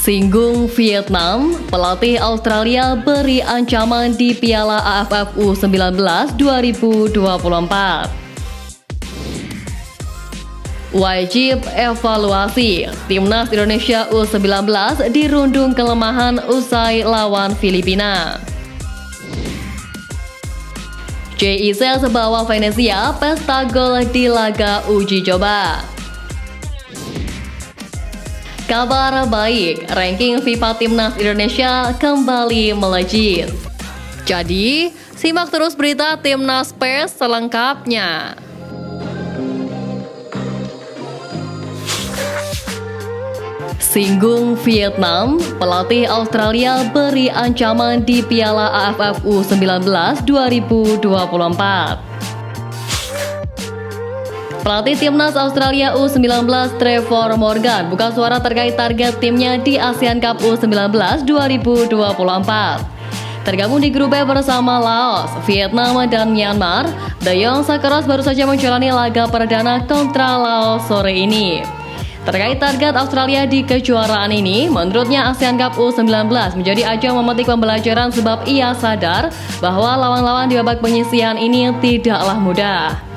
Singgung Vietnam, pelatih Australia beri ancaman di Piala AFF U19 2024. Wajib evaluasi, Timnas Indonesia U19 dirundung kelemahan usai lawan Filipina. JIC sebawa Venezia pesta gol di laga uji coba. Kabar baik, ranking FIFA Timnas Indonesia kembali melejit. Jadi, simak terus berita Timnas PES selengkapnya. Singgung Vietnam, pelatih Australia beri ancaman di Piala AFF U19 2024. Pelatih Timnas Australia U19 Trevor Morgan buka suara terkait target timnya di ASEAN Cup U19 2024. Tergabung di grup B bersama Laos, Vietnam, dan Myanmar, The Young Socceroos baru saja menjalani laga perdana kontra Laos sore ini. Terkait target Australia di kejuaraan ini, menurutnya ASEAN Cup U19 menjadi ajang memetik pembelajaran sebab ia sadar bahwa lawan-lawan di babak penyisihan ini tidaklah mudah.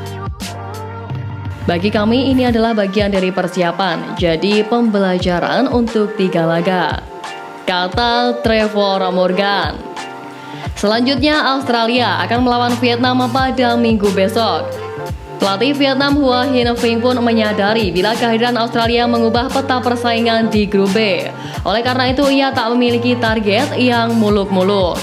Bagi kami ini adalah bagian dari persiapan, jadi pembelajaran untuk 3 laga, kata Trevor Morgan. Selanjutnya Australia akan melawan Vietnam pada Minggu besok. Pelatih Vietnam Hua Hin Vinh pun menyadari bila kehadiran Australia mengubah peta persaingan di grup B. Oleh karena itu ia tak memiliki target yang muluk-muluk.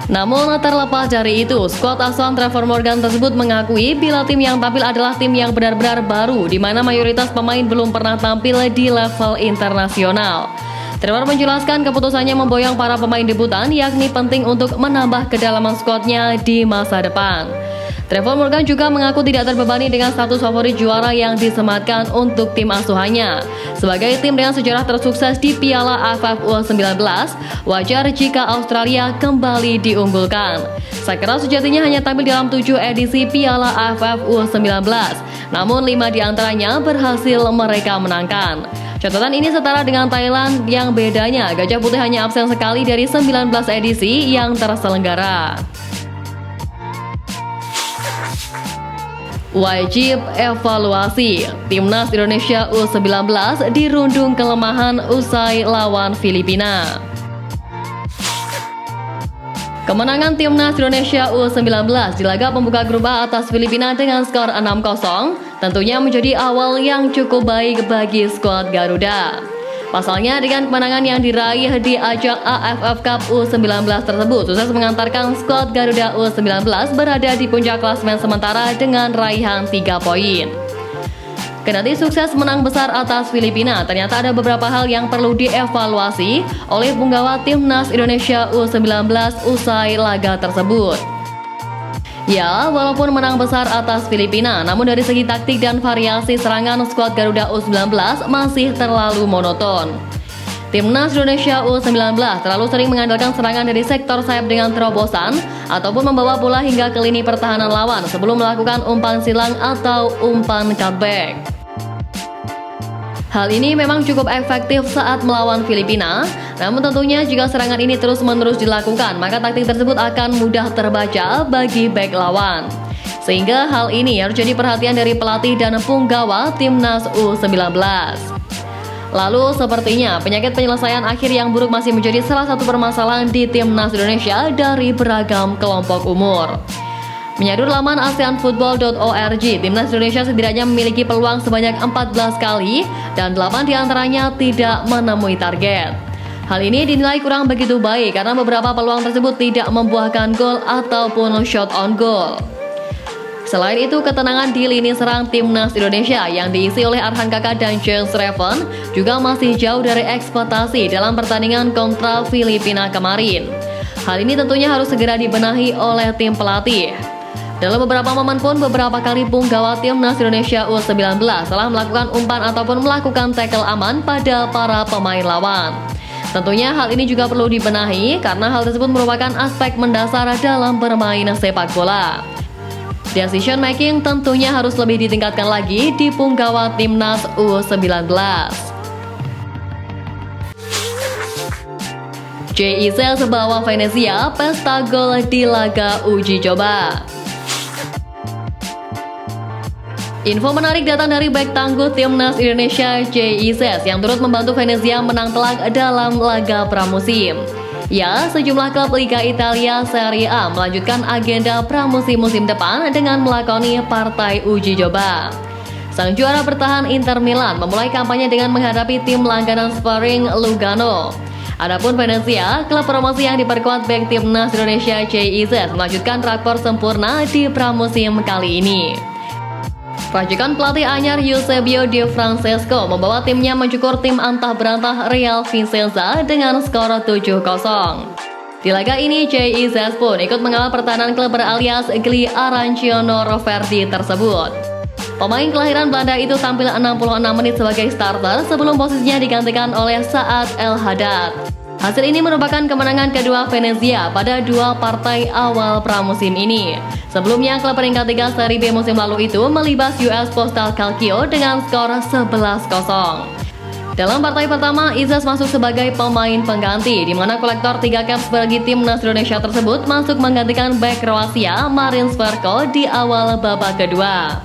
Namun terlepas dari itu, skuad asuhan Trevor Morgan tersebut mengakui bila tim yang tampil adalah tim yang benar-benar baru, di mana mayoritas pemain belum pernah tampil di level internasional. Trevor menjelaskan keputusannya memboyong para pemain debutan, yakni penting untuk menambah kedalaman skuadnya di masa depan. Trevor Morgan juga mengaku tidak terbebani dengan status favorit juara yang disematkan untuk tim asuhannya. Sebagai tim dengan sejarah tersukses di Piala AFF U19, wajar jika Australia kembali diunggulkan. Socceroos sejatinya hanya tampil dalam 7 edisi Piala AFF U19, namun 5 diantaranya berhasil mereka menangkan. Catatan ini setara dengan Thailand yang bedanya Gajah Putih hanya absen sekali dari 19 edisi yang terselenggara. Wajib evaluasi, Timnas Indonesia U19 dirundung kelemahan usai lawan Filipina. Kemenangan Timnas Indonesia U19 di laga pembuka grup A atas Filipina dengan skor 6-0 tentunya menjadi awal yang cukup baik bagi skuad Garuda. Pasalnya dengan kemenangan yang diraih di ajang AFF Cup U19 tersebut sukses mengantarkan skuad Garuda U19 berada di puncak klasemen sementara dengan raihan 3 poin. Kendati sukses menang besar atas Filipina, ternyata ada beberapa hal yang perlu dievaluasi oleh punggawa Timnas Indonesia U19 usai laga tersebut. Ya, walaupun menang besar atas Filipina, namun dari segi taktik dan variasi serangan skuad Garuda U19 masih terlalu monoton. Timnas Indonesia U19 terlalu sering mengandalkan serangan dari sektor sayap dengan terobosan ataupun membawa bola hingga ke lini pertahanan lawan sebelum melakukan umpan silang atau umpan cutback. Hal ini memang cukup efektif saat melawan Filipina, namun tentunya jika serangan ini terus-menerus dilakukan, maka taktik tersebut akan mudah terbaca bagi bek lawan. Sehingga hal ini harus jadi perhatian dari pelatih dan punggawa Timnas U19. Lalu sepertinya penyakit penyelesaian akhir yang buruk masih menjadi salah satu permasalahan di Timnas Indonesia dari beragam kelompok umur. Menyadul laman ASEANFootball.org, Timnas Indonesia setidaknya memiliki peluang sebanyak 14 kali dan 8 diantaranya tidak menemui target. Hal ini dinilai kurang begitu baik karena beberapa peluang tersebut tidak membuahkan gol ataupun shot on goal. Selain itu, ketenangan di lini serang Timnas Indonesia yang diisi oleh Arhan Kakak dan James Revan juga masih jauh dari ekspektasi dalam pertandingan kontra Filipina kemarin. Hal ini tentunya harus segera dibenahi oleh tim pelatih. Dalam beberapa momen pun beberapa kali punggawa Timnas Indonesia U19 telah melakukan umpan ataupun melakukan tackle aman pada para pemain lawan. Tentunya hal ini juga perlu dibenahi karena hal tersebut merupakan aspek mendasar dalam bermain sepak bola. Decision making tentunya harus lebih ditingkatkan lagi di punggawa Timnas U19. JIZ bawa Venezia pesta gol di laga uji coba. Info menarik datang dari bek tangguh Timnas Indonesia JIZ yang turut membantu Venezia menang telak dalam laga pramusim. Ya, sejumlah klub Liga Italia Serie A melanjutkan agenda pramusim musim depan dengan melakoni partai uji coba. Sang juara bertahan Inter Milan memulai kampanye dengan menghadapi tim langganan sparring Lugano. Adapun Venezia, klub promosi yang diperkuat bek Timnas Indonesia JIZ melanjutkan rakor sempurna di pramusim kali ini. Racikan pelatih anyar Eusebio Di Francesco membawa timnya mencukur tim antah berantah Real Vicenza dengan skor 7-0. Di laga ini, JIZ pun ikut mengawal pertahanan klub beralias Gli Aranciano Roverdi tersebut. Pemain kelahiran Belanda itu tampil 66 menit sebagai starter sebelum posisinya digantikan oleh Saad El Haddad. Hasil ini merupakan kemenangan kedua Venezia pada dua partai awal pramusim ini. Sebelumnya, klub peringkat 3 Serie B musim lalu itu melibas US Postal Calcio dengan skor 11-0. Dalam partai pertama, Izas masuk sebagai pemain pengganti, di mana kolektor 3 caps bagi Timnas Indonesia tersebut masuk menggantikan bek Kroasia Marin Sverko di awal babak kedua.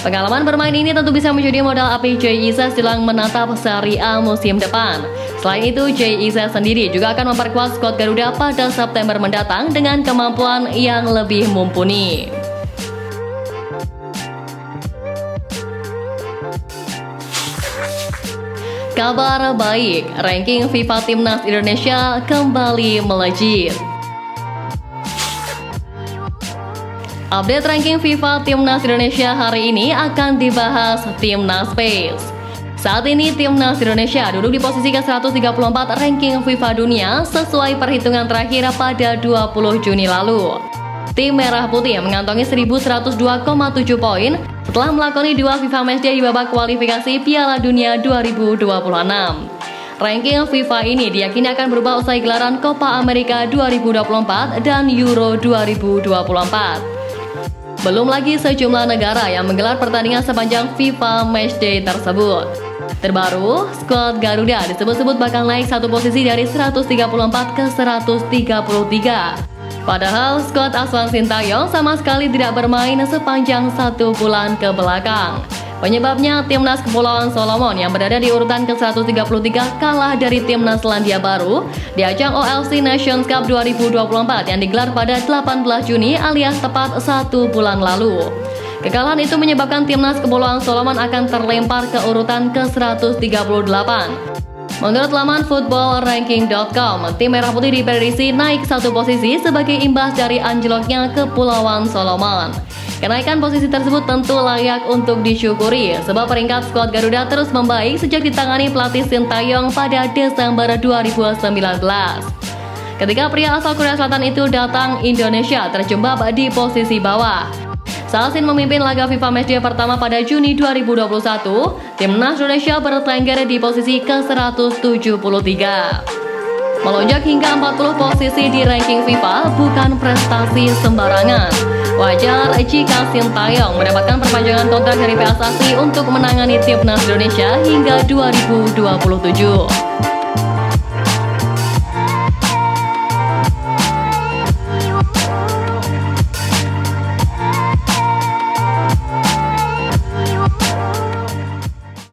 Pengalaman bermain ini tentu bisa menjadi modal api JIZ jelang menatap Serie A musim depan. Selain itu, JIZ sendiri juga akan memperkuat skuad Garuda pada September mendatang dengan kemampuan yang lebih mumpuni. Kabar baik, ranking FIFA Timnas Indonesia kembali melejit. Update ranking FIFA Timnas Indonesia hari ini akan dibahas Timnas Space. Saat ini Timnas Indonesia duduk di posisi ke-134 ranking FIFA dunia sesuai perhitungan terakhir pada 20 Juni lalu. Tim Merah Putih mengantongi 1102,7 poin setelah melakoni 2 FIFA Matchday di babak kualifikasi Piala Dunia 2026. Ranking FIFA ini diyakini akan berubah usai gelaran Copa America 2024 dan Euro 2024. Belum lagi sejumlah negara yang menggelar pertandingan sepanjang FIFA Matchday tersebut. Terbaru, skuad Garuda disebut-sebut bakal naik satu posisi dari 134 ke 133. Padahal skuad Aswan Sintayong sama sekali tidak bermain sepanjang 1 bulan ke belakang. Penyebabnya Timnas Kepulauan Solomon yang berada di urutan ke-133 kalah dari Timnas Selandia Baru di ajang OFC Nations Cup 2024 yang digelar pada 18 Juni alias tepat 1 bulan lalu. Kekalahan itu menyebabkan Timnas Kepulauan Solomon akan terlempar ke urutan ke-138. Menurut laman footballranking.com, tim Merah Putih diprediksi naik satu posisi sebagai imbas dari anjloknya Kepulauan Solomon. Kenaikan posisi tersebut tentu layak untuk disyukuri, sebab peringkat skuad Garuda terus membaik sejak ditangani pelatih Sintayong pada Desember 2019. Ketika pria asal Korea Selatan itu datang, Indonesia terjebak di posisi bawah. Saat Sin memimpin laga FIFA Matchday pertama pada Juni 2021, Timnas Indonesia bertengger di posisi ke-173. Melonjak hingga 40 posisi di ranking FIFA bukan prestasi sembarangan. Wajar jika Sintayong mendapatkan perpanjangan kontrak dari PSSI untuk menangani Timnas Indonesia hingga 2027.